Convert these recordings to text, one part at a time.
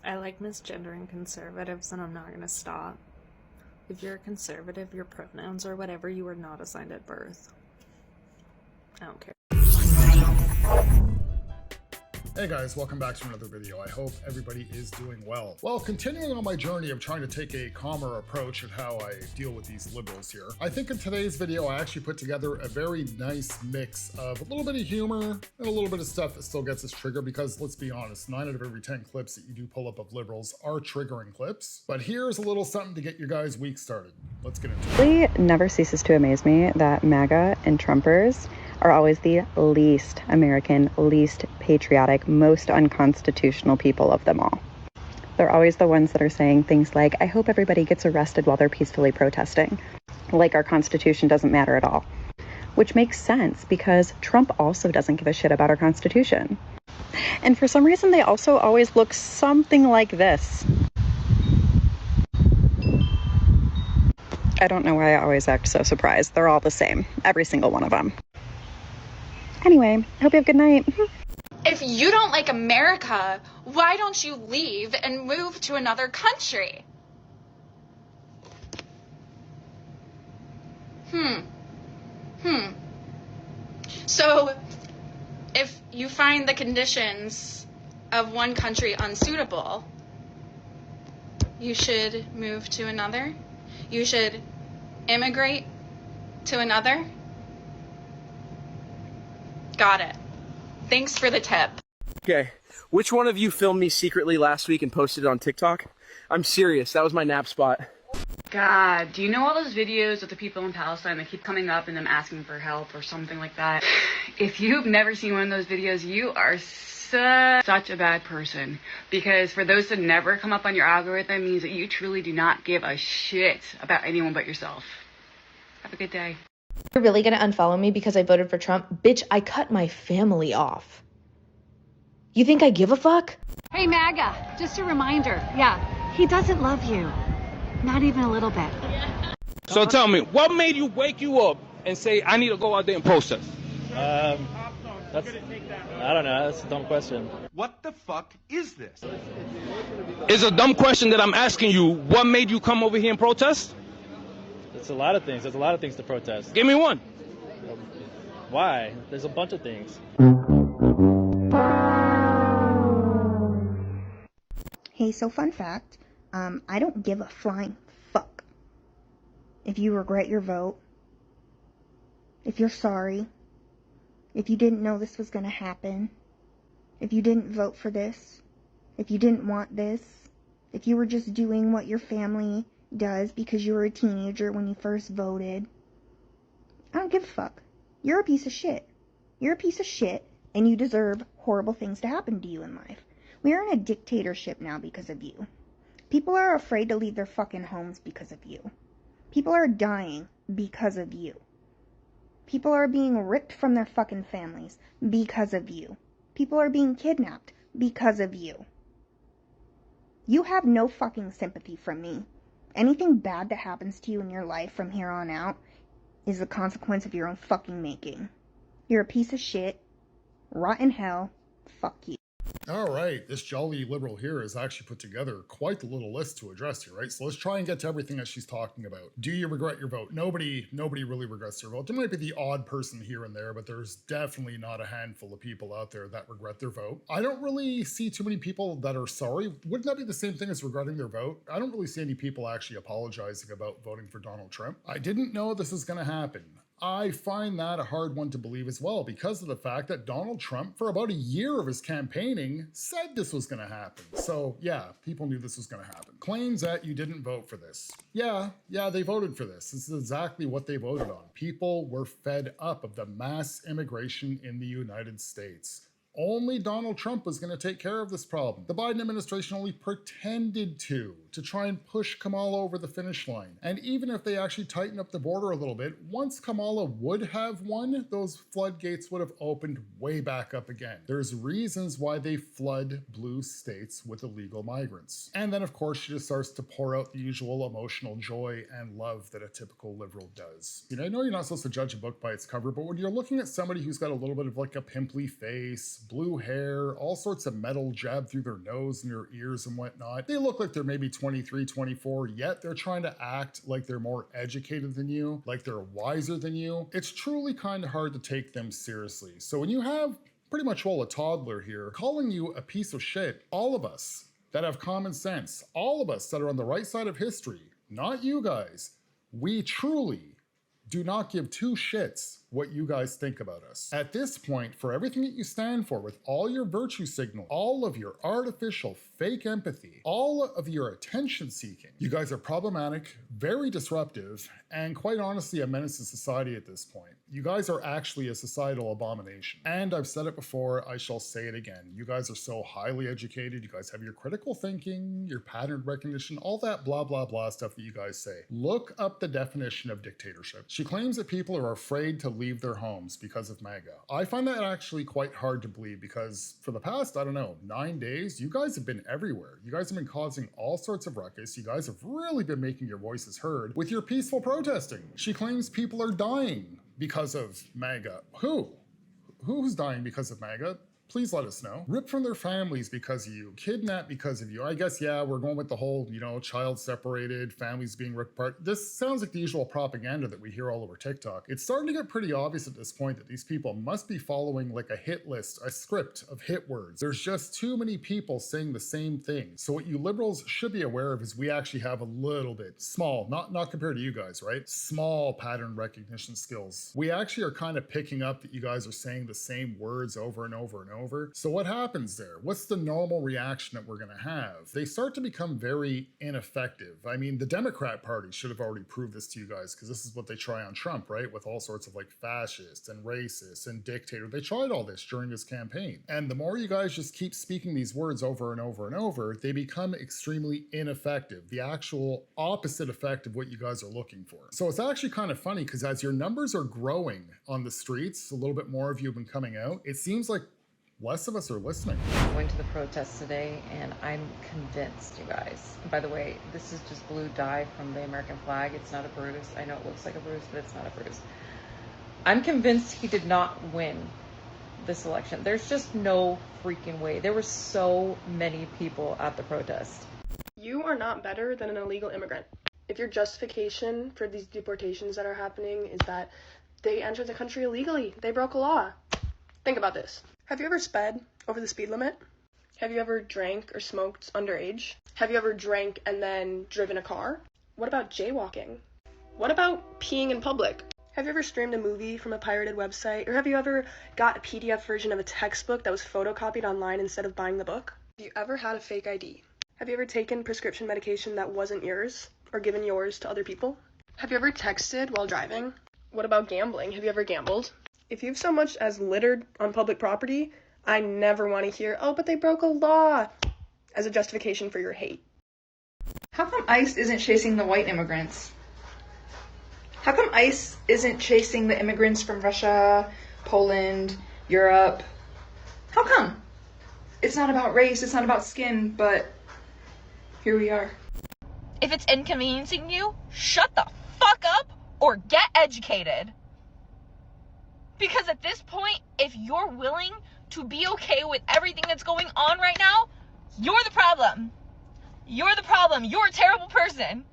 I like misgendering conservatives, and I'm not gonna stop. If you're a conservative, your pronouns are whatever you were not assigned at birth. I don't care. Hey guys, welcome back to another video. I hope everybody is doing well. Well, continuing on my journey of trying to take a calmer approach at how I deal with these liberals here, I think in today's video I actually put together a very nice mix of a little bit of humor and a little bit of stuff that still gets us triggered, because let's be honest, 9 out of every 10 clips that you do pull up of liberals are triggering clips. But here's a little something to get your guys' week started. Let's get into it. It never ceases to amaze me that MAGA and Trumpers are always the least American, least patriotic, most unconstitutional people of them all. They're always the ones that are saying things like, I hope everybody gets arrested while they're peacefully protesting, like our Constitution doesn't matter at all. Which makes sense because Trump also doesn't give a shit about our Constitution. And for some reason, they also always look something like this. I don't know why I always act so surprised. They're all the same, every single one of them. Anyway, hope you have a good night. If you don't like America, why don't you leave and move to another country? So, if you find the conditions of one country unsuitable, you should move to another? You should immigrate to another? Got it. Thanks for the tip. Okay, which one of you filmed me secretly last week and posted it on TikTok? I'm serious, that was my nap spot. God, do you know all those videos of the people in Palestine that keep coming up and them asking for help or something like that? If you've never seen one of those videos, you are such a bad person. Because for those that never come up on your algorithm means that you truly do not give a shit about anyone but yourself. Have a good day. You're really gonna unfollow me because I voted for Trump? Bitch, I cut my family off. You think I give a fuck? Hey MAGA, just a reminder. Yeah, he doesn't love you. Not even a little bit. So tell me, what made you wake you up and say, I need to go out there and protest? I don't know, that's a dumb question. What the fuck is this? It's a dumb question that I'm asking you. What made you come over here and protest? It's a lot of things. There's a lot of things to protest. Give me one. Why? There's a bunch of things. Hey, so fun fact, I don't give a flying fuck if you regret your vote, if you're sorry, if you didn't know this was gonna happen, if you didn't vote for this, if you didn't want this, if you were just doing what your family does because you were a teenager when you first voted. I don't give a fuck. You're a piece of shit. You're a piece of shit, and you deserve horrible things to happen to you in life. We are in a dictatorship now because of you. People are afraid to leave their fucking homes because of you. People are dying because of you. People are being ripped from their fucking families because of you. People are being kidnapped because of you. You have no fucking sympathy from me. Anything bad that happens to you in your life from here on out is the consequence of your own fucking making. You're a piece of shit. Rot in hell. Fuck you. All right, this jolly liberal here has actually put together quite the little list to address here, right? So let's try and get to everything that she's talking about. Do you regret your vote? Nobody really regrets their vote. There might be the odd person here and there, but there's definitely not a handful of people out there that regret their vote. I don't really see too many people that are sorry. Wouldn't that be the same thing as regretting their vote? I don't really see any people actually apologizing about voting for Donald Trump. I didn't know this was gonna happen. I find that a hard one to believe as well, because of the fact that Donald Trump, for about a year of his campaigning, said this was gonna happen. So yeah, people knew this was gonna happen. Claims that you didn't vote for this. Yeah, they voted for this. This is exactly what they voted on. People were fed up of the mass immigration in the United States. Only Donald Trump was going to take care of this problem. The Biden administration only pretended to try and push Kamala over the finish line. And even if they actually tighten up the border a little bit, once Kamala would have won, those floodgates would have opened way back up again. There's reasons why they flood blue states with illegal migrants. And then of course she just starts to pour out the usual emotional joy and love that a typical liberal does. You know, I know you're not supposed to judge a book by its cover, but when you're looking at somebody who's got a little bit of like a pimply face, blue hair, all sorts of metal jabbed through their nose and their ears and whatnot. They look like they're maybe 23, 24, yet they're trying to act like they're more educated than you, like they're wiser than you. It's truly kind of hard to take them seriously. So when you have pretty much a toddler here calling you a piece of shit, all of us that have common sense, all of us that are on the right side of history, not you guys, we truly do not give two shits what you guys think about us. At this point, for everything that you stand for, with all your virtue signal, all of your artificial fake empathy, all of your attention seeking, you guys are problematic, very disruptive, and quite honestly a menace to society at this point. You guys are actually a societal abomination. And I've said it before, I shall say it again. You guys are so highly educated, you guys have your critical thinking, your pattern recognition, all that blah blah blah stuff that you guys say. Look up the definition of dictatorship. She claims that people are afraid to leave their homes because of MAGA. I find that actually quite hard to believe because for the past, I don't know, 9 days, you guys have been everywhere. You guys have been causing all sorts of ruckus. You guys have really been making your voices heard with your peaceful protesting. She claims people are dying because of MAGA. Who's dying because of MAGA? Please let us know. Ripped from their families because of you, kidnapped because of you. I guess, yeah, we're going with the whole, child separated, families being ripped apart. This sounds like the usual propaganda that we hear all over TikTok. It's starting to get pretty obvious at this point that these people must be following like a hit list, a script of hit words. There's just too many people saying the same thing. So what you liberals should be aware of is we actually have a little bit small, not compared to you guys, right? Small pattern recognition skills. We actually are kind of picking up that you guys are saying the same words over and over and over. So what happens there? What's the normal reaction that we're gonna have? They start to become very ineffective. I mean, the Democrat Party should have already proved this to you guys because this is what they try on Trump, right? With all sorts of like fascists and racists and dictator. They tried all this during his campaign. And the more you guys just keep speaking these words over and over and over, they become extremely ineffective. The actual opposite effect of what you guys are looking for. So it's actually kind of funny because as your numbers are growing on the streets, a little bit more of you have been coming out, it seems like less of us are listening. I went to the protest today and I'm convinced, you guys. By the way, this is just blue dye from the American flag. It's not a bruise. I know it looks like a bruise, but it's not a bruise. I'm convinced he did not win this election. There's just no freaking way. There were so many people at the protest. You are not better than an illegal immigrant. If your justification for these deportations that are happening is that they entered the country illegally, they broke a law. Think about this. Have you ever sped over the speed limit? Have you ever drank or smoked underage? Have you ever drank and then driven a car? What about jaywalking? What about peeing in public? Have you ever streamed a movie from a pirated website? Or have you ever got a PDF version of a textbook that was photocopied online instead of buying the book? Have you ever had a fake ID? Have you ever taken prescription medication that wasn't yours or given yours to other people? Have you ever texted while driving? What about gambling? Have you ever gambled? If you've so much as littered on public property, I never want to hear, oh, but they broke a law, as a justification for your hate. How come ICE isn't chasing the white immigrants? How come ICE isn't chasing the immigrants from Russia, Poland, Europe? How come? It's not about race, it's not about skin, but here we are. If it's inconveniencing you, shut the fuck up or get educated. Because at this point, if you're willing to be okay with everything that's going on right now, you're the problem. You're the problem. You're a terrible person.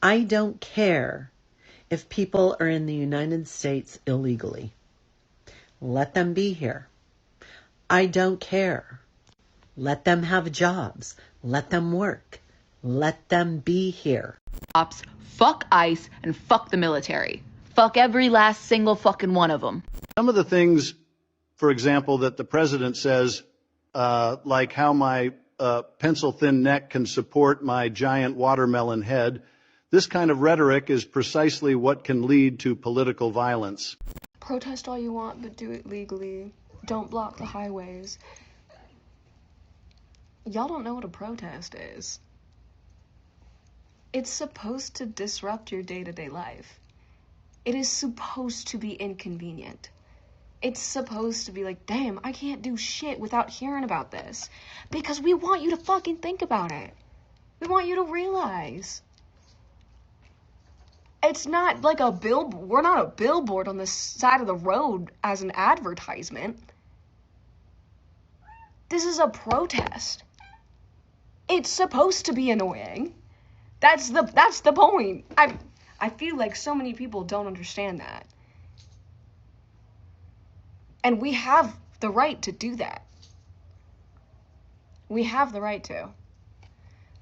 I don't care if people are in the United States illegally. Let them be here. I don't care. Let them have jobs. Let them work. Let them be here. Cops, fuck ICE, and fuck the military. Fuck every last single fucking one of them. Some of the things, for example, that the president says, like how my pencil-thin neck can support my giant watermelon head, this kind of rhetoric is precisely what can lead to political violence. Protest all you want, but do it legally. Don't block the highways. Y'all don't know what a protest is. It's supposed to disrupt your day-to-day life. It is supposed to be inconvenient. It's supposed to be like, damn, I can't do shit without hearing about this. Because we want you to fucking think about it. We want you to realize. It's not like a billboard. We're not a billboard on the side of the road as an advertisement. This is a protest. It's supposed to be annoying. That's the point. I feel like so many people don't understand that. And we have the right to do that. We have the right to.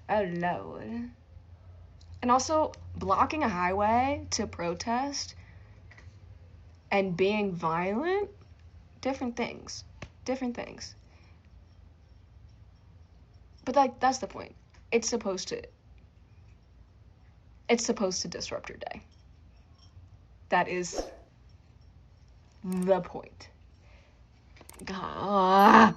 Oh, Lord. And also, blocking a highway to protest and being violent, different things. Different things. But like, that's the point. It's supposed to disrupt your day. That is the point. God.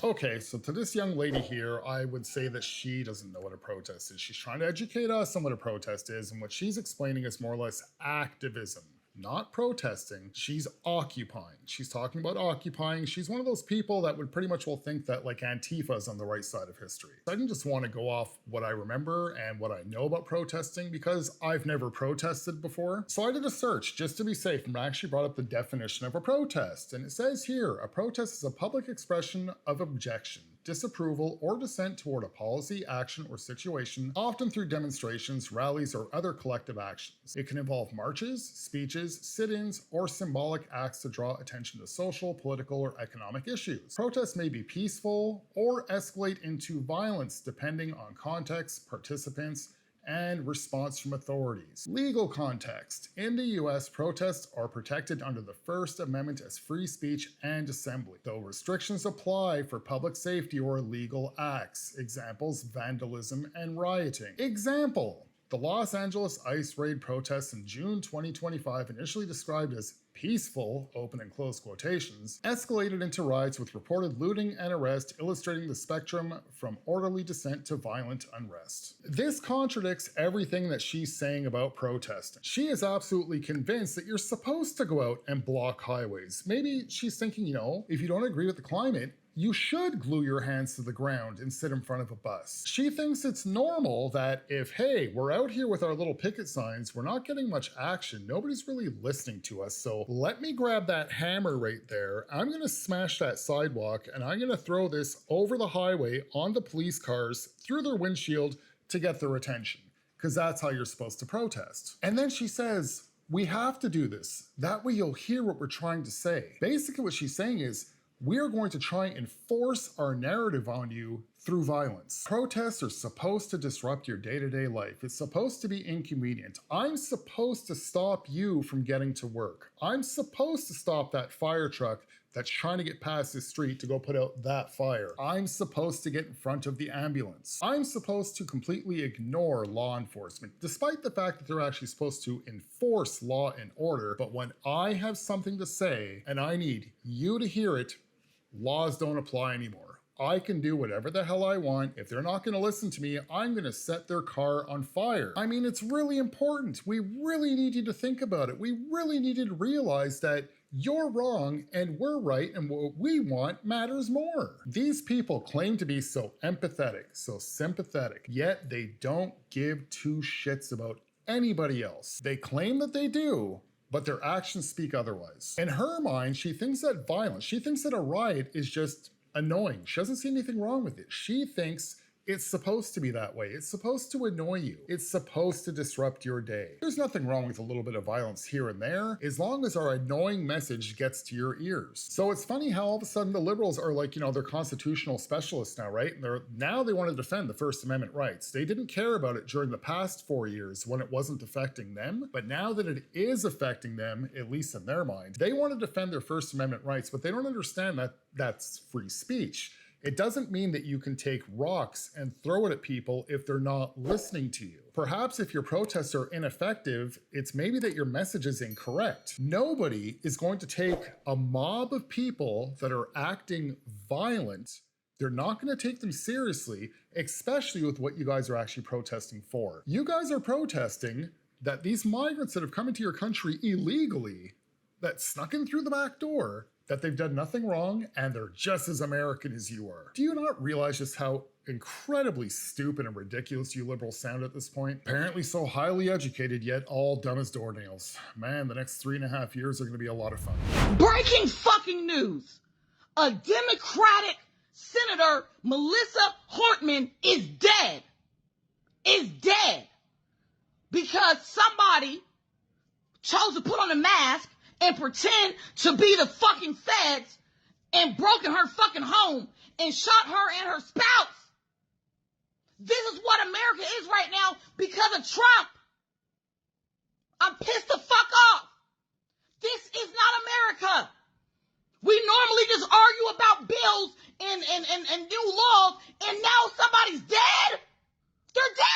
Okay, so to this young lady here, I would say that she doesn't know what a protest is. She's trying to educate us on what a protest is, and what she's explaining is more or less activism. Not protesting, she's occupying. She's talking about occupying. She's one of those people that would pretty much will think that like Antifa is on the right side of history. I didn't just want to go off what I remember and what I know about protesting because I've never protested before. So I did a search just to be safe and I actually brought up the definition of a protest. And it says here, a protest is a public expression of objection, disapproval, or dissent toward a policy, action, or situation, often through demonstrations, rallies, or other collective actions. It can involve marches, speeches, sit-ins, or symbolic acts to draw attention to social, political, or economic issues. Protests may be peaceful or escalate into violence depending on context, participants, and response from authorities. Legal context. In the US, protests are protected under the First Amendment as free speech and assembly, though restrictions apply for public safety or illegal acts. Examples, vandalism and rioting. Example, the Los Angeles ICE raid protests in June 2025, initially described as peaceful, open and close quotations, escalated into riots with reported looting and arrest, illustrating the spectrum from orderly dissent to violent unrest. This contradicts everything that she's saying about protesting. She is absolutely convinced that you're supposed to go out and block highways. Maybe she's thinking, you know, if you don't agree with the climate, you should glue your hands to the ground and sit in front of a bus. She thinks it's normal that if, hey, we're out here with our little picket signs, we're not getting much action, nobody's really listening to us, so let me grab that hammer right there, I'm gonna smash that sidewalk, and I'm gonna throw this over the highway on the police cars, through their windshield, to get their attention. Because that's how you're supposed to protest. And then she says, we have to do this. That way you'll hear what we're trying to say. Basically what she's saying is, we're going to try and force our narrative on you through violence. Protests are supposed to disrupt your day-to-day life. It's supposed to be inconvenient. I'm supposed to stop you from getting to work. I'm supposed to stop that fire truck that's trying to get past the street to go put out that fire. I'm supposed to get in front of the ambulance. I'm supposed to completely ignore law enforcement, despite the fact that they're actually supposed to enforce law and order. But when I have something to say and I need you to hear it, laws don't apply anymore. I can do whatever the hell I want. If they're not going to listen to me, I'm going to set their car on fire. I mean, it's really important. We really need you to think about it. We really need you to realize that you're wrong and we're right, and what we want matters more. These people claim to be so empathetic, so sympathetic, yet they don't give two shits about anybody else. They claim that they do, but their actions speak otherwise. In her mind, she thinks that violence, she thinks that a riot is just annoying. She doesn't see anything wrong with it. She thinks it's supposed to be that way. It's supposed to annoy you. It's supposed to disrupt your day. There's nothing wrong with a little bit of violence here and there, as long as our annoying message gets to your ears. So it's funny how all of a sudden the liberals are like, you know, they're constitutional specialists now, right? And now they want to defend the First Amendment rights. They didn't care about it during the past 4 years when it wasn't affecting them, but now that it is affecting them, at least in their mind, they want to defend their First Amendment rights, but they don't understand that that's free speech. It doesn't mean that you can take rocks and throw it at people if they're not listening to you. Perhaps if your protests are ineffective, it's maybe that your message is incorrect. Nobody is going to take a mob of people that are acting violent. They're not going to take them seriously, especially with what you guys are actually protesting for. You guys are protesting that these migrants that have come into your country illegally, that snuck in through the back door, that they've done nothing wrong and they're just as American as you are. Do you not realize just how incredibly stupid and ridiculous you liberals sound at this point? Apparently so highly educated, yet all dumb as doornails. Man, the next 3.5 years are going to be a lot of fun. Breaking fucking news! A Democratic Senator, Melissa Hortman, is dead. Is dead. Because somebody chose to put on a mask and pretend to be the fucking feds and broke in her fucking home and shot her and her spouse. This is what America is right now because of Trump. I'm pissed the fuck off. This is not America. We normally just argue about bills and new laws, and now somebody's dead? They're dead!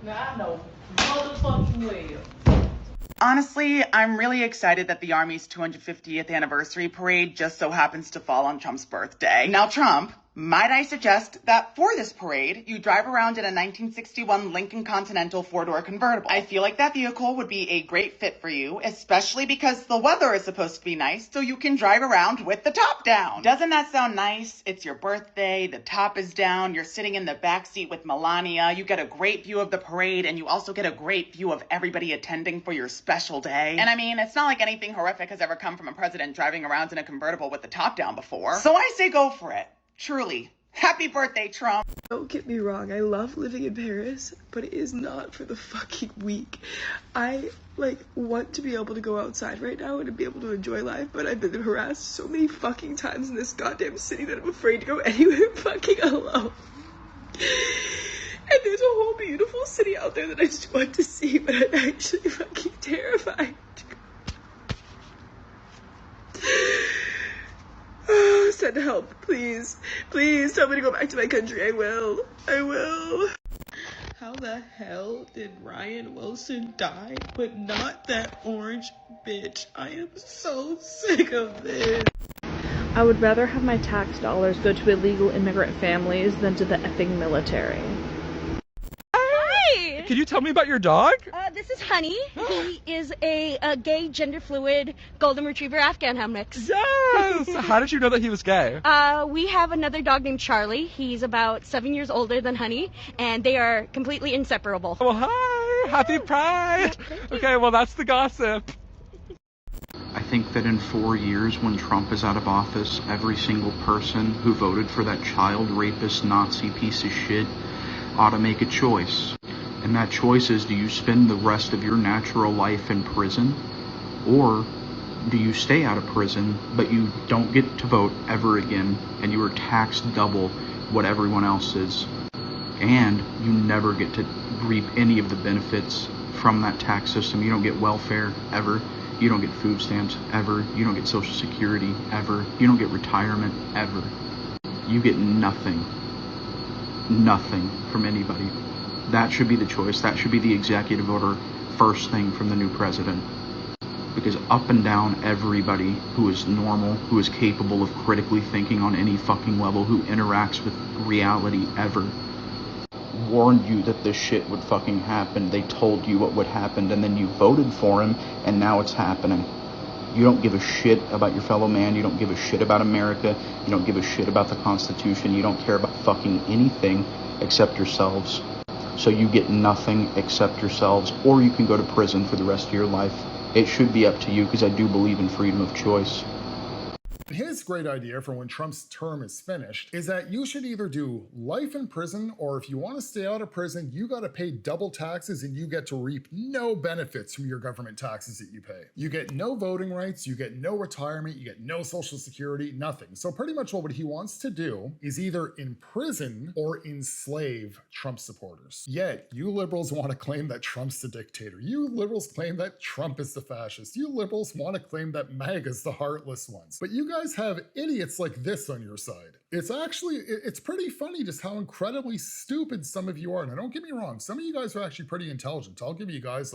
Now I know motherfucking well. Honestly, I'm really excited that the Army's 250th anniversary parade just so happens to fall on Trump's birthday. Now, Trump, might I suggest that for this parade, you drive around in a 1961 Lincoln Continental four-door convertible. I feel like that vehicle would be a great fit for you, especially because the weather is supposed to be nice, so you can drive around with the top down. Doesn't that sound nice? It's your birthday, the top is down, you're sitting in the back seat with Melania, you get a great view of the parade, and you also get a great view of everybody attending for your special day. And I mean, it's not like anything horrific has ever come from a president driving around in a convertible with the top down before. So I say go for it. Truly. Happy birthday, Trump. Don't get me wrong, I love living in Paris, but it is not for the fucking weak. I, want to be able to go outside right now and to be able to enjoy life, but I've been harassed so many fucking times in this goddamn city that I'm afraid to go anywhere fucking alone. And there's a whole beautiful city out there that I just want to see, but I'm actually fucking terrified. Send help, please. Please tell me to go back to my country. I will. I will. How the hell did Ryan Wilson die, but not that orange bitch? I am so sick of this. I would rather have my tax dollars go to illegal immigrant families than to the effing military. Hi! Can you tell me about your dog? This is Honey. He is a gay, gender-fluid, golden retriever Afghan hound mix. Yes! How did you know that he was gay? We have another dog named Charlie. He's about 7 years older than Honey, and they are completely inseparable. Well, hi! Happy Pride! Okay, well, that's the gossip. I think that in 4 years, when Trump is out of office, every single person who voted for that child rapist Nazi piece of shit ought to make a choice. And that choice is, do you spend the rest of your natural life in prison? Or do you stay out of prison, but you don't get to vote ever again, and you are taxed double what everyone else is? And you never get to reap any of the benefits from that tax system. You don't get welfare ever. You don't get food stamps ever. You don't get Social Security ever. You don't get retirement ever. You get nothing. Nothing from anybody. That should be the choice. That should be the executive order first thing from the new president. Because up and down, everybody who is normal, who is capable of critically thinking on any fucking level, who interacts with reality ever, warned you that this shit would fucking happen. They told you what would happen, and then you voted for him, and now it's happening. You don't give a shit about your fellow man. You don't give a shit about America. You don't give a shit about the Constitution. You don't care about fucking anything except yourselves. So you get nothing except yourselves, or you can go to prison for the rest of your life. It should be up to you, because I do believe in freedom of choice. His great idea for when Trump's term is finished is that you should either do life in prison, or if you want to stay out of prison, you got to pay double taxes and you get to reap no benefits from your government taxes that you pay. You get no voting rights, you get no retirement, you get no Social Security, nothing. So pretty much what he wants to do is either imprison or enslave Trump supporters. Yet, you liberals want to claim that Trump's the dictator. You liberals claim that Trump is the fascist. You liberals want to claim that MAGA is the heartless ones. But you guys have idiots like this on your side. It's pretty funny just how incredibly stupid some of you are. Now, don't get me wrong, some of you guys are actually pretty intelligent. I'll give you guys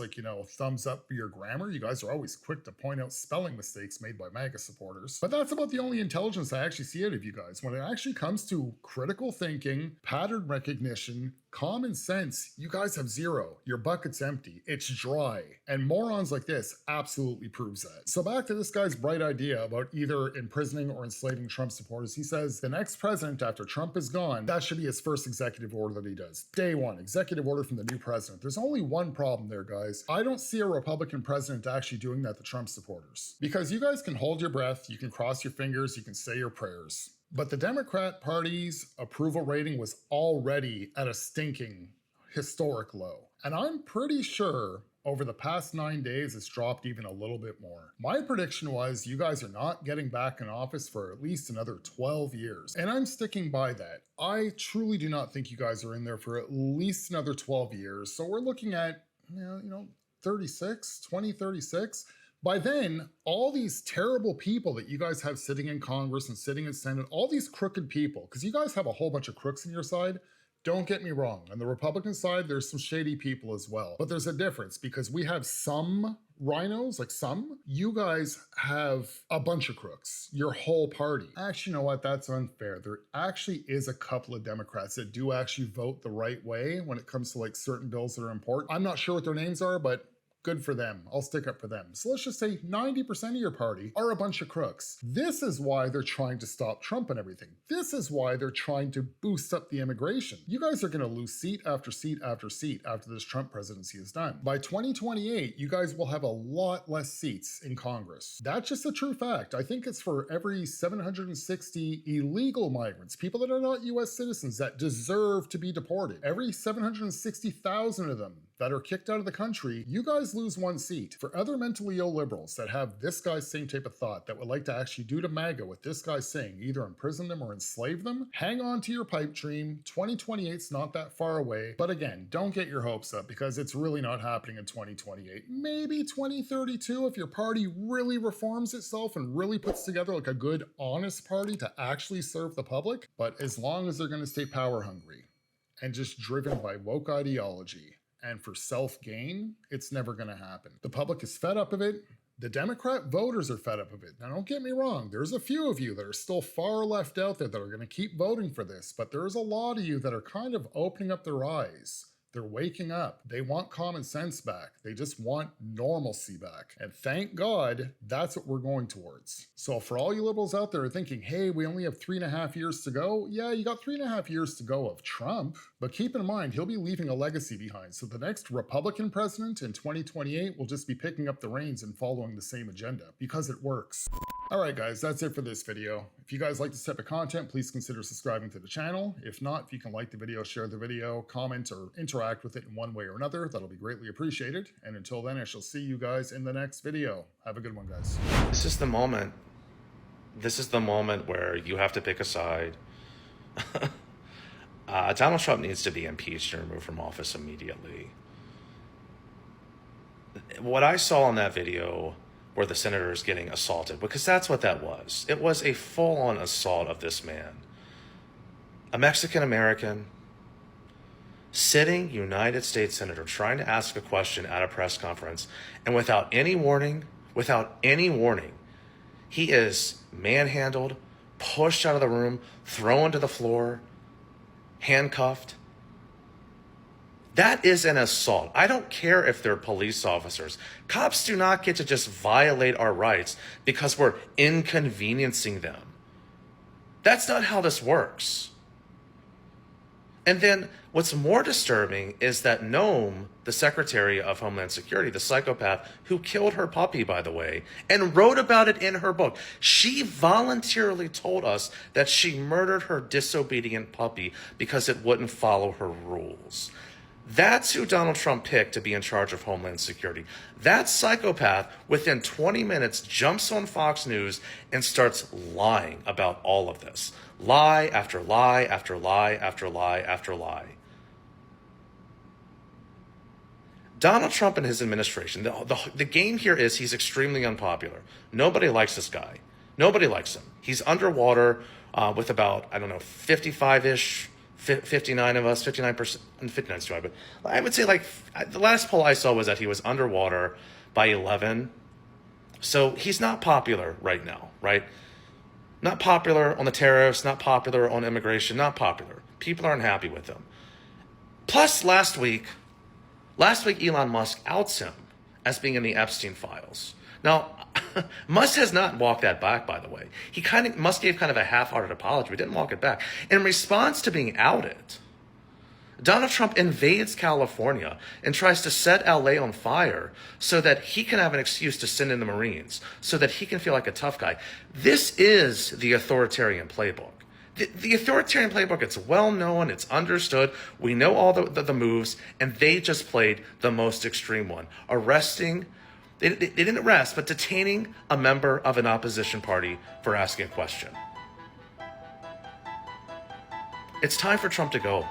thumbs up for your grammar. You guys are always quick to point out spelling mistakes made by MAGA supporters. But that's about the only intelligence I actually see out of you guys. When it actually comes to critical thinking, pattern recognition, Common sense, you guys have zero. Your bucket's empty. It's dry. And morons like this absolutely proves that. So back to this guy's bright idea about either imprisoning or enslaving Trump supporters. He says the next president after Trump is gone, that should be his first executive order that he does. Day one, executive order from the new president. There's only one problem there, guys. I don't see a Republican president actually doing that to Trump supporters. Because you guys can hold your breath, you can cross your fingers, you can say your prayers. But the Democrat Party's approval rating was already at a stinking historic low. And I'm pretty sure over the past 9 days, it's dropped even a little bit more. My prediction was you guys are not getting back in office for at least another 12 years. And I'm sticking by that. I truly do not think you guys are in there for at least another 12 years. So we're looking at, 2036. By then, all these terrible people that you guys have sitting in Congress and sitting in Senate, all these crooked people, because you guys have a whole bunch of crooks on your side. Don't get me wrong. On the Republican side, there's some shady people as well. But there's a difference because we have some rhinos, like some. You guys have a bunch of crooks, your whole party. Actually, you know what? That's unfair. There actually is a couple of Democrats that do actually vote the right way when it comes to like certain bills that are important. I'm not sure what their names are, but good for them. I'll stick up for them. So let's just say 90% of your party are a bunch of crooks. This is why they're trying to stop Trump and everything. This is why they're trying to boost up the immigration. You guys are going to lose seat after seat after seat after this Trump presidency is done. By 2028, you guys will have a lot less seats in Congress. That's just a true fact. I think it's for every 760 illegal migrants, people that are not US citizens that deserve to be deported. Every 760,000 of them that are kicked out of the country, you guys lose one seat. For other mentally ill liberals that have this guy's same type of thought, that would like to actually do to MAGA what this guy's saying, either imprison them or enslave them, hang on to your pipe dream. 2028's not that far away. But again, don't get your hopes up because it's really not happening in 2028. Maybe 2032 if your party really reforms itself and really puts together like a good, honest party to actually serve the public. But as long as they're going to stay power hungry and just driven by woke ideology, and for self-gain, it's never going to happen. The public is fed up of it. The Democrat voters are fed up of it. Now, don't get me wrong. There's a few of you that are still far left out there that are going to keep voting for this, but there's a lot of you that are kind of opening up their eyes. They're waking up. They want common sense back. They just want normalcy back. And thank God that's what we're going towards. So for all you liberals out there thinking, hey, we only have 3.5 years to go. Yeah, you got 3.5 years to go of Trump, but keep in mind, he'll be leaving a legacy behind. So the next Republican president in 2028 will just be picking up the reins and following the same agenda because it works. All right, guys, that's it for this video. If you guys like this type of content, please consider subscribing to the channel. If not, if you can like the video, share the video, comment, or interact with it in one way or another, that'll be greatly appreciated. And until then, I shall see you guys in the next video. Have a good one, guys. This is the moment. This is the moment where you have to pick a side. Donald Trump needs to be impeached and removed from office immediately. What I saw in that video where the senator is getting assaulted, because that's what that was. It was a full-on assault of this man. A Mexican-American, sitting United States senator trying to ask a question at a press conference, and without any warning, he is manhandled, pushed out of the room, thrown to the floor, handcuffed. That is an assault. I don't care if they're police officers. Cops do not get to just violate our rights because we're inconveniencing them. That's not how this works. And then what's more disturbing is that Noam, the Secretary of Homeland Security, the psychopath who killed her puppy, by the way, and wrote about it in her book, she voluntarily told us that she murdered her disobedient puppy because it wouldn't follow her rules. That's who Donald Trump picked to be in charge of Homeland Security. That psychopath, within 20 minutes, jumps on Fox News and starts lying about all of this. Lie after lie after lie after lie after lie. Donald Trump and his administration, the game here is he's extremely unpopular. Nobody likes this guy. Nobody likes him. He's underwater with about, 55-ish 59 of us, 59%, 59 is right, but I would say like the last poll I saw was that he was underwater by 11. So he's not popular right now, right? Not popular on the tariffs, not popular on immigration, not popular. People aren't happy with him. Plus, last week, Elon Musk outs him as being in the Epstein files. Now, Musk has not walked that back, by the way. Musk gave kind of a half-hearted apology, but didn't walk it back. In response to being outed, Donald Trump invades California and tries to set LA on fire so that he can have an excuse to send in the Marines, so that he can feel like a tough guy. This is the authoritarian playbook. The authoritarian playbook, it's well known, it's understood, we know all the moves, and they just played the most extreme one. They didn't arrest, but detaining a member of an opposition party for asking a question. It's time for Trump to go.